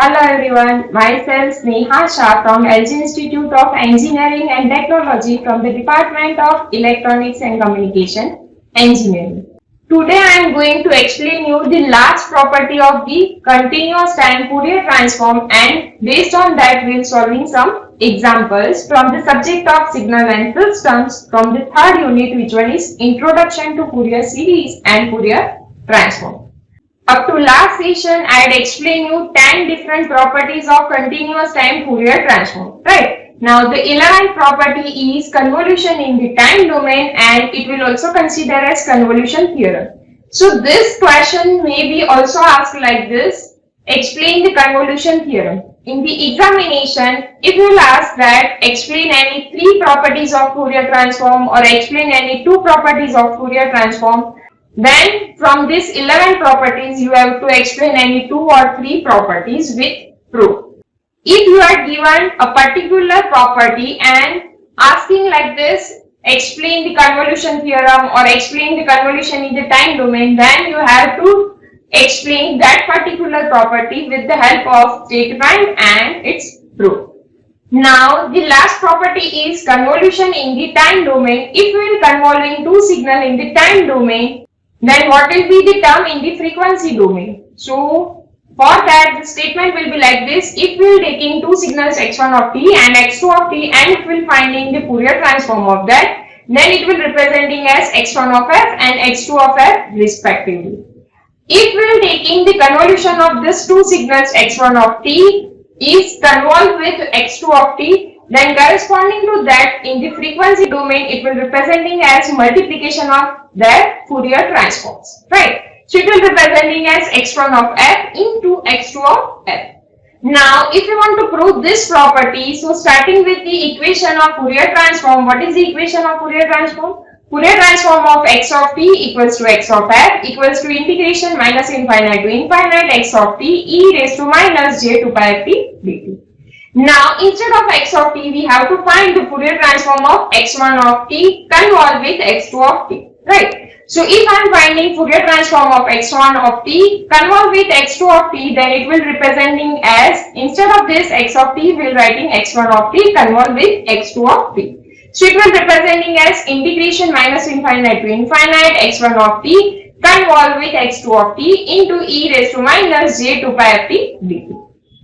Hello everyone, myself Sneha Shah from LG Institute of Engineering and Technology from the Department of Electronics and Communication Engineering. Today I am going to explain you the last property of the continuous time Fourier transform, and based on that we will solving some examples from the subject of signal and systems from the third unit, which one is Introduction to Fourier Series and Fourier Transform. Up to last session, I had explained you 10 different properties of continuous time Fourier transform, right? Now the 11th property is convolution in the time domain, and it will also consider as convolution theorem. So this question may be also asked like this: explain the convolution theorem. In the examination, if you will ask that explain any 3 properties of Fourier transform or explain any 2 properties of Fourier transform, then from this 11 properties you have to explain any 2 or 3 properties with proof. If you are given a particular property and asking like this, explain the convolution theorem or explain the convolution in the time domain, then you have to explain that particular property with the help of statement and its proof. Now the last property is convolution in the time domain. If we will convolving 2 signal in the time domain, then what will be the term in the frequency domain? So for that the statement will be like this: if we will taking 2 signals x1 of t and x2 of t, and if we will finding the Fourier transform of that, then it will representing as x1 of f and x2 of f respectively. If we will taking the convolution of this 2 signals x1 of t is convolved with x2 of t, then corresponding to that in the frequency domain it will representing as multiplication of their Fourier transforms, right? So it will representing as x1 of f into x2 of f. Now if you want to prove this property, so starting with the equation of Fourier transform, what is the equation of Fourier transform? Fourier transform of x of t equals to x of f equals to integration minus infinite to infinite x of t e raised to minus j to pi f t dt. Now instead of x of t, we have to find the Fourier transform of x1 of t convolved with x2 of t, right? So if I am finding Fourier transform of x1 of t convolved with x2 of t, then it will representing as, instead of this x of t, we will writing x1 of t convolved with x2 of t. So it will representing as integration minus infinite to infinite x1 of t convolved with x2 of t into e raised to minus j to pi f t dt.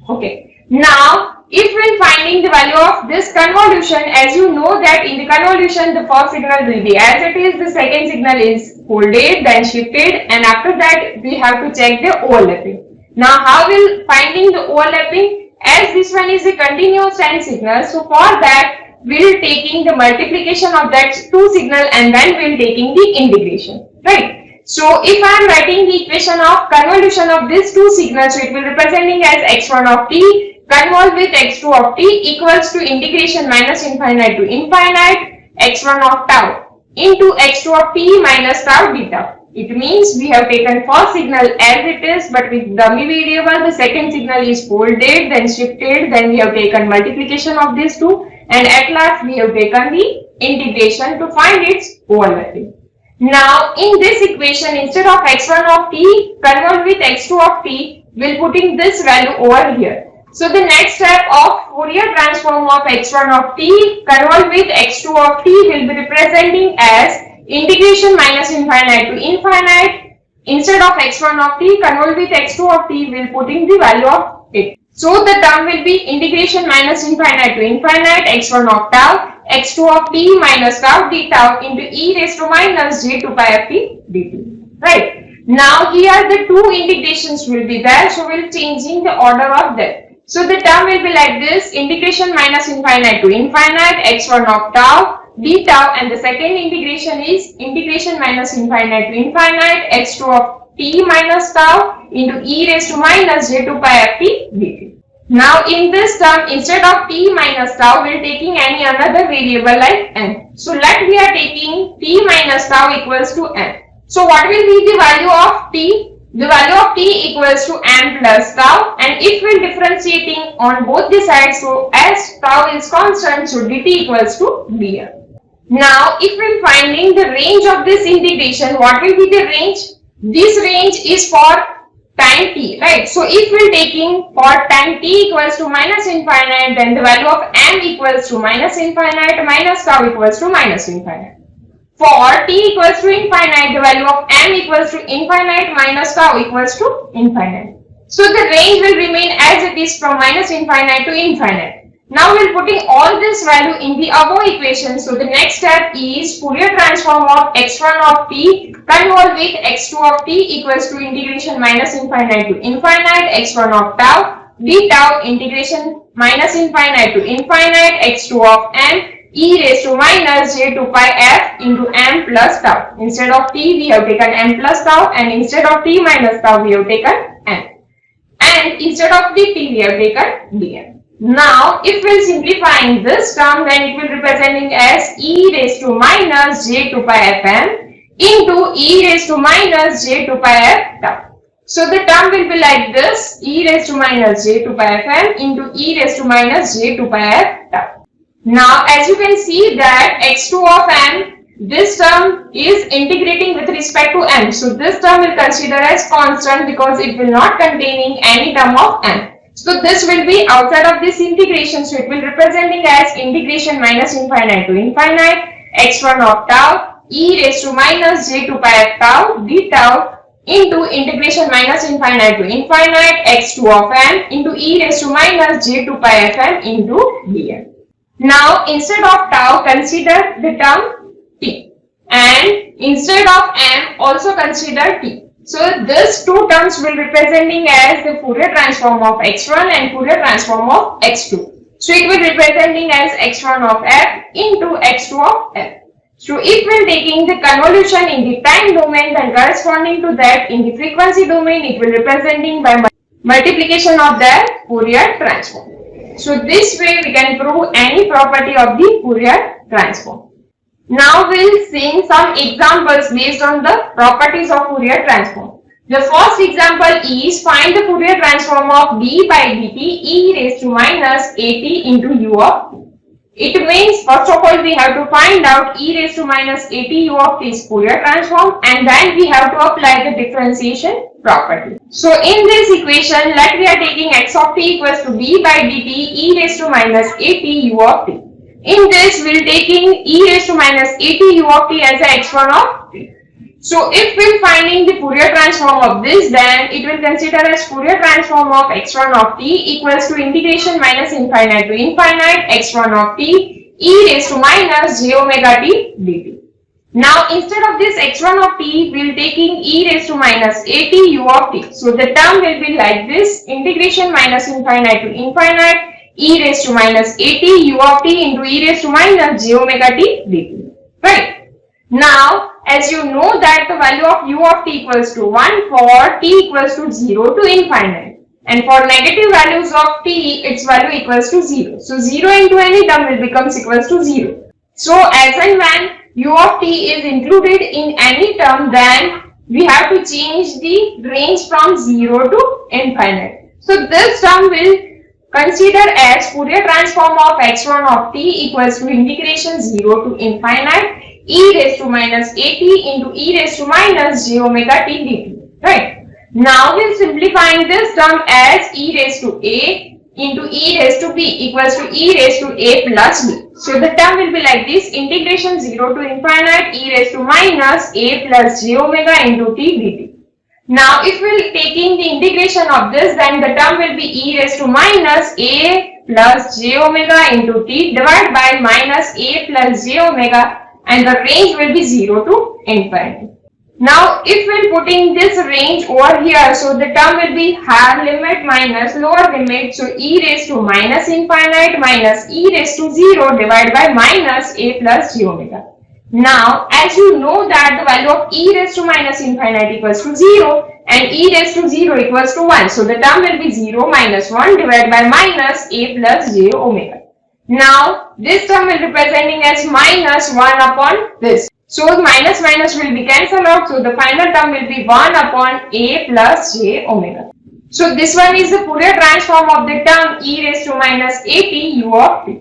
Okay. Now if we are finding the value of this convolution, as you know that in the convolution the first signal will be as it is, the second signal is folded, then shifted, and after that we have to check the overlapping. Now how will finding the overlapping? As this one is a continuous time signal, so for that we will taking the multiplication of that 2 signal and then we will taking the integration, right? So if I am writing the equation of convolution of these 2 signals, so it will representing as x1 of t convolved with x2 of t equals to integration minus infinite to infinite x1 of tau into x2 of t minus tau d tau. It means we have taken first signal as it is, but with dummy variable the second signal is folded, then shifted, then we have taken multiplication of these 2, and at last we have taken the integration to find its overlapping. Now in this equation, instead of x1 of t convolved with x2 of t, we will putting this value over here. So the next step of Fourier transform of x1 of t convolved with x2 of t will be representing as integration minus infinite to infinite. Instead of x1 of t convolved with x2 of t, we will putting the value of it. So the term will be integration minus infinite to infinite x1 of tau x2 of t minus tau d tau into e raised to minus j to pi f t dt, right? Now here the 2 integrations will be there, so we will changing the order of that. So the term will be like this: integration minus infinite to infinite x1 of tau d tau, and the second integration is integration minus infinite to infinite x2 of t minus tau into e raised to minus j to pi f t dt. Now in this term, instead of t minus tau, we are taking any another variable like n. So let we are taking t minus tau equals to n. So what will be the value of t? The value of t equals to m plus tau, and if we are differentiating on both the sides, so as tau is constant, so dt equals to dr. Now if we are finding the range of this integration, what will be the range? This range is for time t, right? So if we're taking for time t equals to minus infinite, then the value of m equals to minus infinite minus tau equals to minus infinite. For t equals to infinite, the value of m equals to infinite minus tau equals to infinite. So the range will remain as it is from minus infinite to infinite. Now we're putting all this value in the above equation. So the next step is Fourier transform of x1 of t convolve with x2 of t equals to integration minus infinite to infinite x1 of tau d tau integration minus infinite to infinite x2 of m e raised to minus j2 pi f into m plus tau. Instead of t we have taken m plus tau, and instead of t minus tau we have taken m, and instead of dt we have taken dm. Now, if we are simplifying this term, then it will be representing as e raised to minus j2 pi fm into e raised to minus j2 pi f tau. So the term will be like this: e raised to minus j2 pi fm into e raised to minus j2 pi f tau. Now, as you can see that x2 of m, this term is integrating with respect to m. So this term will consider as constant because it will not containing any term of m. So this will be outside of this integration. So it will representing as integration minus infinite to infinite x1 of tau e raised to minus j2 pi f tau d tau into integration minus infinite to infinite x2 of m into e raised to minus j2 pi fm into dm. Now instead of tau consider the term t, and instead of m also consider t. So these two terms will be representing as the Fourier transform of x1 and Fourier transform of x2. So it will be representing as x1 of f into x2 of f. So if we are taking the convolution in the time domain, then corresponding to that in the frequency domain, it will be representing by multiplication of the Fourier transform. So this way we can prove any property of the Fourier transform. Now we will see some examples based on the properties of Fourier transform. The first example is find the Fourier transform of d by dt e raised to minus at into u of t. It means first of all we have to find out e raised to minus at u of t is Fourier transform, and then we have to apply the differentiation property. So in this equation, let we are taking x of t equals to d by dt e raised to minus at u of t. In this, we will taking e raised to minus at u of t as a x1 of t. So if we are finding the Fourier transform of this, then it will consider as Fourier transform of x1 of t equals to integration minus infinite to infinite x1 of t e raised to minus j omega t dt. Now instead of this x1 of t, we will taking e raised to minus at u of t. So the term will be like this: integration minus infinite to infinite e raised to minus at u of t into e raised to minus j omega t dt. Right. Now, as you know that the value of u of t equals to 1 for t equals to 0 to infinite, and for negative values of t, its value equals to 0. So 0 into any term will becomes equals to 0. So as and when u of t is included in any term, then we have to change the range from 0 to infinite. So this term will consider as Fourier transform of x1 of t equals to integration 0 to infinite e raised to minus at into e raised to minus j omega t dt. Right. Now we are simplifying this term as e raised to a into e raised to b equals to e raised to a plus b. So the term will be like this: integration 0 to infinite e raised to minus a plus j omega into t dt. Now if we are taking the integration of this, then the term will be e raised to minus a plus j omega into t divided by minus a plus j omega, and the range will be 0 to infinite. Now if we are putting this range over here, so the term will be higher limit minus lower limit. So e raised to minus infinite minus e raised to 0 divided by minus a plus j omega. Now as you know that the value of e raised to minus infinite equals to 0 and e raised to 0 equals to 1. So the term will be 0 minus 1 divided by minus a plus j omega. Now this term will be representing as minus 1 upon this. So minus minus will be cancelled out. So the final term will be 1 upon a plus j omega. So this one is the Fourier transform of the term e raised to minus at u of t.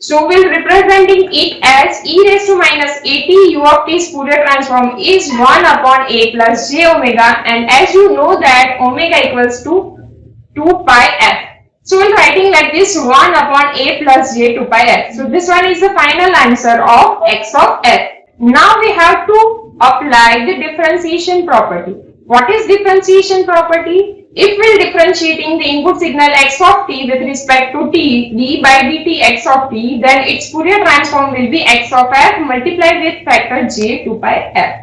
So we'll representing it as e raised to minus at u of t's Fourier transform is 1 upon a plus j omega, and as you know that omega equals to 2 pi f. So we're writing like this 1 upon a plus j 2 pi f. So this one is the final answer of x of f. Now we have to apply the differentiation property. What is differentiation property? If we're differentiating the input signal x of t with respect to t, d by dt x of t, then its Fourier transform will be x of f multiplied with factor j 2 pi f.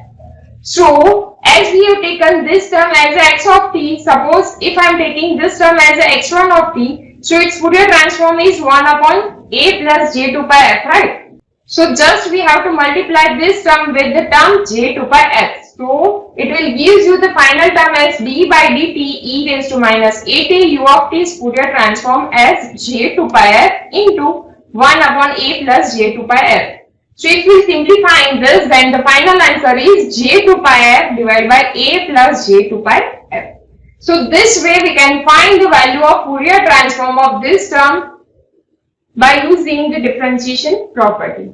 So, as we have taken this term as x of t, suppose if I am taking this term as x1 of t, so its Fourier transform is 1 upon a plus j 2 pi f, right? So just we have to multiply this term with the term j 2 pi f. So it will give you the final term as d by dt e raised to minus at u of t's Fourier transform as j 2 pi f into 1 upon a plus j 2 pi f. So if we simplify this, then the final answer is j 2 pi f divided by a plus j 2 pi f. So this way we can find the value of Fourier transform of this term by using the differentiation property.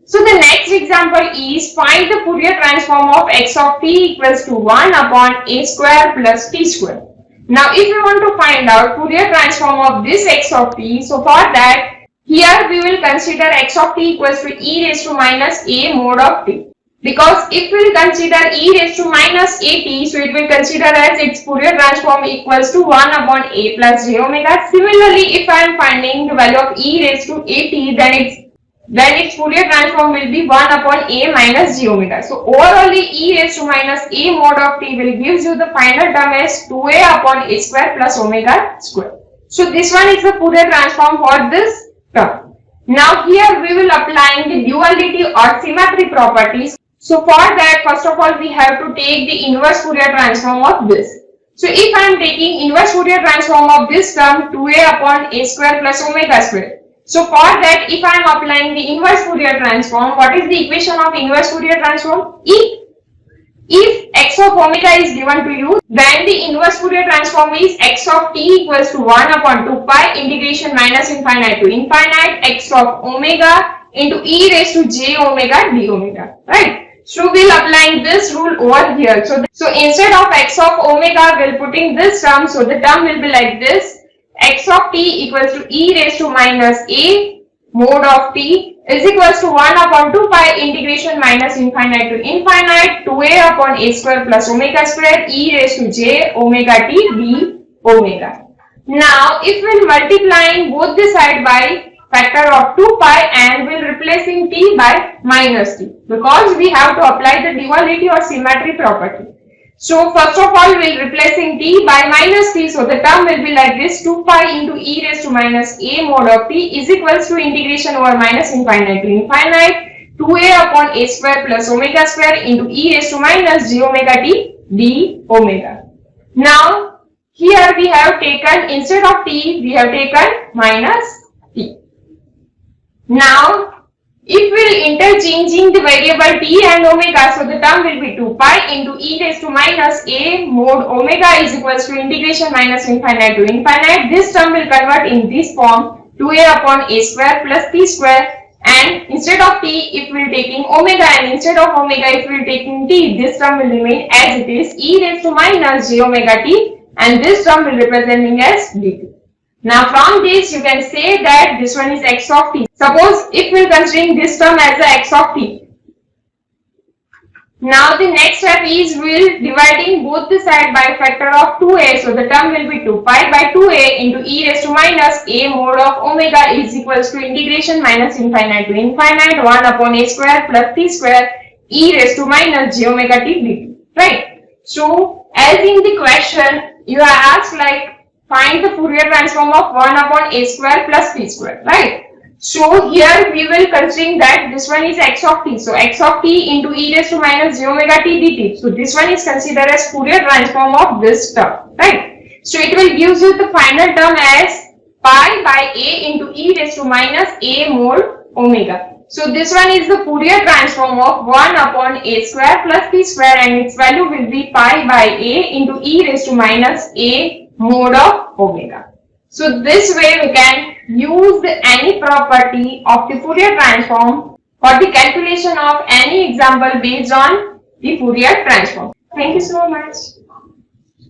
So the next example is find the Fourier transform of x of t equals to 1 upon a square plus t square. Now if you want to find out Fourier transform of this x of t, so for that here we will consider x of t equals to e raised to minus a mod of t. Because if we will consider e raised to minus at, so it will consider as its Fourier transform equals to 1 upon a plus j omega. Similarly, if I am finding the value of e raised to at, then its Fourier transform will be 1 upon a minus j omega. So overall e raised to minus a mod of t will gives you the final term as 2a upon a square plus omega square. So this one is the Fourier transform for this term. Now here we will apply the duality or symmetry properties. So for that, first of all, we have to take the inverse Fourier transform of this. So if I am taking inverse Fourier transform of this term 2a upon a square plus omega square. So for that, if I am applying the inverse Fourier transform, what is the equation of inverse Fourier transform? If x of omega is given to you, then the inverse Fourier transform is x of t equals to 1 upon 2 pi integration minus infinite to infinite x of omega into e raised to j omega d omega, right? So we'll applying this rule over here. So instead of x of omega, we'll putting this term. So the term will be like this: x of t equals to e raised to minus a mod of t is equals to 1 upon 2 pi integration minus infinite to infinite 2a upon a square plus omega square e raised to j omega t d omega. Now if we'll multiplying both the side by factor of 2 pi and we'll replacing t by minus t, because we have to apply the duality or symmetry property. So first of all we'll replacing t by minus t, so the term will be like this: 2 pi into e raised to minus a mod of t is equals to integration over minus infinite to infinite 2a upon a square plus omega square into e raised to minus j omega t d omega. Now here we have taken, instead of t we have taken minus t. Now if we are interchanging the variable t and omega, so the term will be 2 pi into e raised to minus a mod omega is equals to integration minus infinite to infinite. This term will convert in this form: 2a upon a square plus t square, and instead of t if we are taking omega, and instead of omega if we are taking t, this term will remain as it is: e raised to minus j omega t, and this term will representing as dt. Now from this you can say that this one is x of t. Suppose if we are considering this term as a x of t. Now the next step is we will dividing both the side by factor of 2a. So the term will be 2 pi by 2a into e raised to minus a mod of omega is equals to integration minus infinite to infinite 1 upon a square plus t square e raised to minus j omega t dt. Right. So as in the question you are asked like find the Fourier transform of 1 upon a square plus t square, right? So here we will considering that this one is x of t. So x of t into e raised to minus j omega t dt. So this one is considered as Fourier transform of this term, right? So it will gives you the final term as pi by a into e raised to minus a mod omega. So this one is the Fourier transform of 1 upon a square plus t square, and its value will be pi by a into e raised to minus a mod of omega. So this way we can use any property of the Fourier transform for the calculation of any example based on the Fourier transform. Thank you so much.